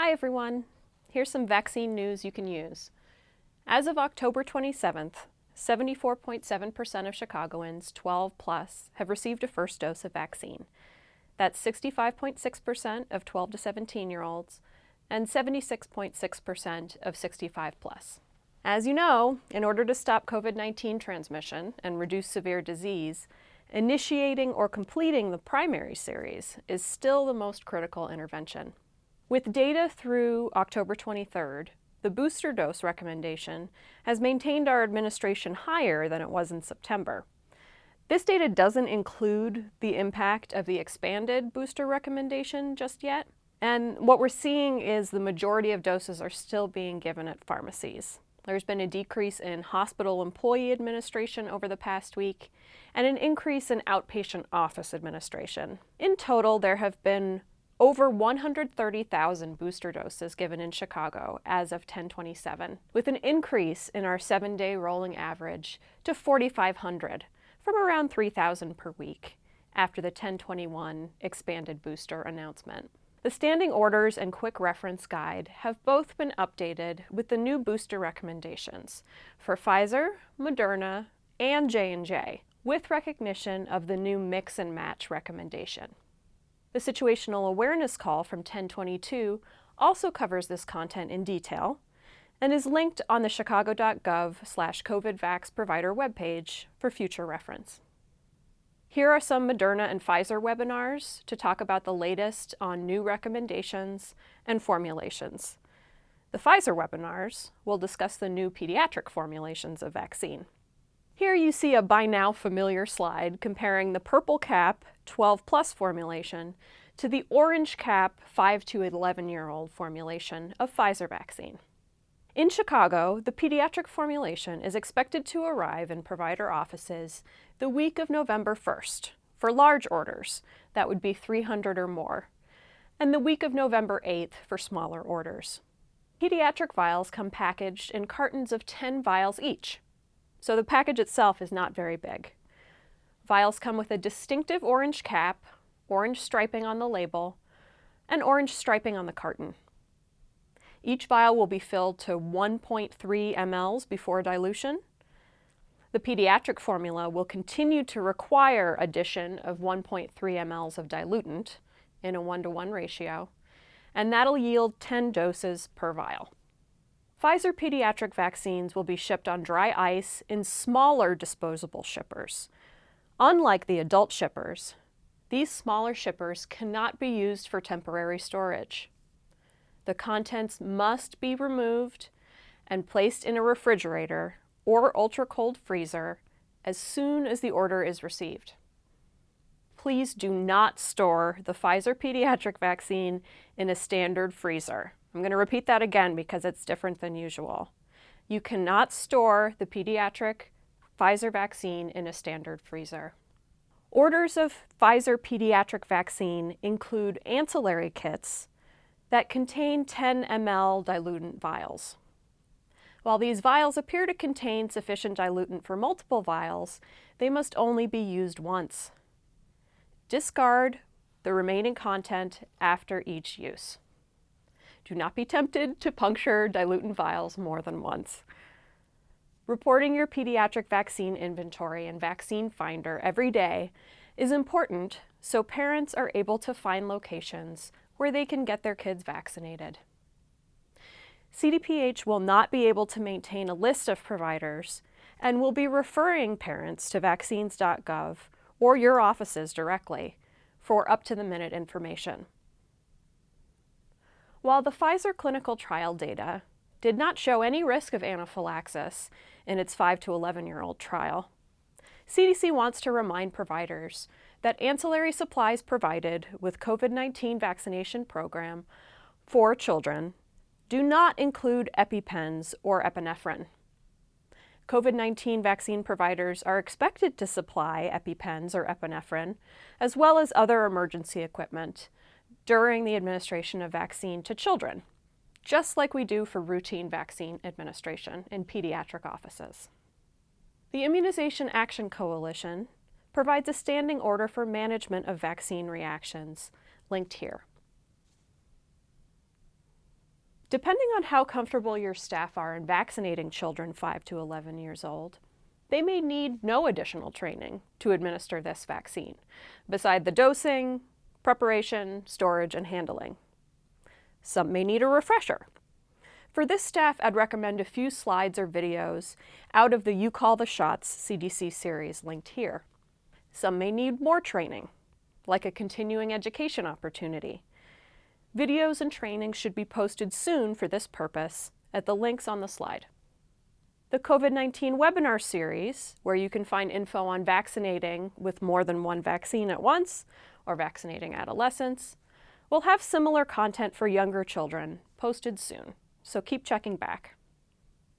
Hi everyone! Here's some vaccine news you can use. As of October 27th, 74.7% of Chicagoans 12 plus have received a first dose of vaccine. That's 65.6% of 12 to 17-year-olds and 76.6% of 65 plus. As you know, in order to stop COVID-19 transmission and reduce severe disease, initiating or completing the primary series is still the most critical intervention. With data through October 23rd, the booster dose recommendation has maintained our administration higher than it was in September. This data doesn't include the impact of the expanded booster recommendation just yet, and what we're seeing is the majority of doses are still being given at pharmacies. There's been a decrease in hospital employee administration over the past week, and an increase in outpatient office administration. In total, there have been over 130,000 booster doses given in Chicago as of 10/27, with an increase in our 7-day rolling average to 4,500 from around 3,000 per week after the 10/21 expanded booster announcement. The standing orders and quick reference guide have both been updated with the new booster recommendations for Pfizer, Moderna, and J&J, with recognition of the new mix and match recommendation. The situational awareness call from 10/22 also covers this content in detail and is linked on the chicago.gov/COVIDVax provider webpage for future reference. Here are some Moderna and Pfizer webinars to talk about the latest on new recommendations and formulations. The Pfizer webinars will discuss the new pediatric formulations of vaccine. Here you see a by now familiar slide comparing the purple cap 12 plus formulation to the orange cap 5 to 11-year-old formulation of Pfizer vaccine. In Chicago, the pediatric formulation is expected to arrive in provider offices the week of November 1st for large orders, that would be 300 or more, and the week of November 8th for smaller orders. Pediatric vials come packaged in cartons of 10 vials each, so the package itself is not very big. Vials come with a distinctive orange cap, orange striping on the label, and orange striping on the carton. Each vial will be filled to 1.3 mLs before dilution. The pediatric formula will continue to require addition of 1.3 mLs of diluent in a 1-to-1 ratio, and that'll yield 10 doses per vial. Pfizer pediatric vaccines will be shipped on dry ice in smaller disposable shippers. Unlike the adult shippers, these smaller shippers cannot be used for temporary storage. The contents must be removed and placed in a refrigerator or ultra-cold freezer as soon as the order is received. Please do not store the Pfizer pediatric vaccine in a standard freezer. I'm going to repeat that again because it's different than usual. You cannot store the pediatric Pfizer vaccine in a standard freezer. Orders of Pfizer pediatric vaccine include ancillary kits that contain 10 ml diluent vials. While these vials appear to contain sufficient diluent for multiple vials, they must only be used once. Discard the remaining content after each use. Do not be tempted to puncture diluent vials more than once. Reporting your pediatric vaccine inventory in Vaccine Finder every day is important so parents are able to find locations where they can get their kids vaccinated. CDPH will not be able to maintain a list of providers and will be referring parents to vaccines.gov or your offices directly for up-to-the-minute information. While the Pfizer clinical trial data did not show any risk of anaphylaxis in its 5 to 11-year-old trial, CDC wants to remind providers that ancillary supplies provided with COVID-19 vaccination program for children do not include EpiPens or epinephrine. COVID-19 vaccine providers are expected to supply EpiPens or epinephrine, as well as other emergency equipment, during the administration of vaccine to children, just like we do for routine vaccine administration in pediatric offices. The Immunization Action Coalition provides a standing order for management of vaccine reactions, linked here. Depending on how comfortable your staff are in vaccinating children 5 to 11 years old, they may need no additional training to administer this vaccine, beside the dosing, preparation, storage, and handling. Some may need a refresher. For this staff, I'd recommend a few slides or videos out of the You Call the Shots CDC series linked here. Some may need more training, like a continuing education opportunity. Videos and training should be posted soon for this purpose at the links on the slide. The COVID-19 webinar series, where you can find info on vaccinating with more than one vaccine at once, or vaccinating adolescents, will have similar content for younger children posted soon, so keep checking back.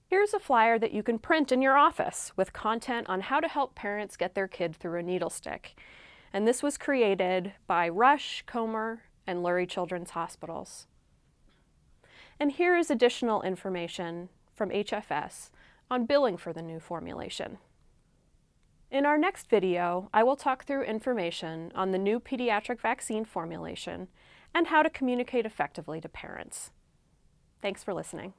Here's a flyer that you can print in your office with content on how to help parents get their kid through a needle stick. And this was created by Rush, Comer, and Lurie Children's Hospitals. And here is additional information from HFS on billing for the new formulation. In our next video, I will talk through information on the new pediatric vaccine formulation and how to communicate effectively to parents. Thanks for listening.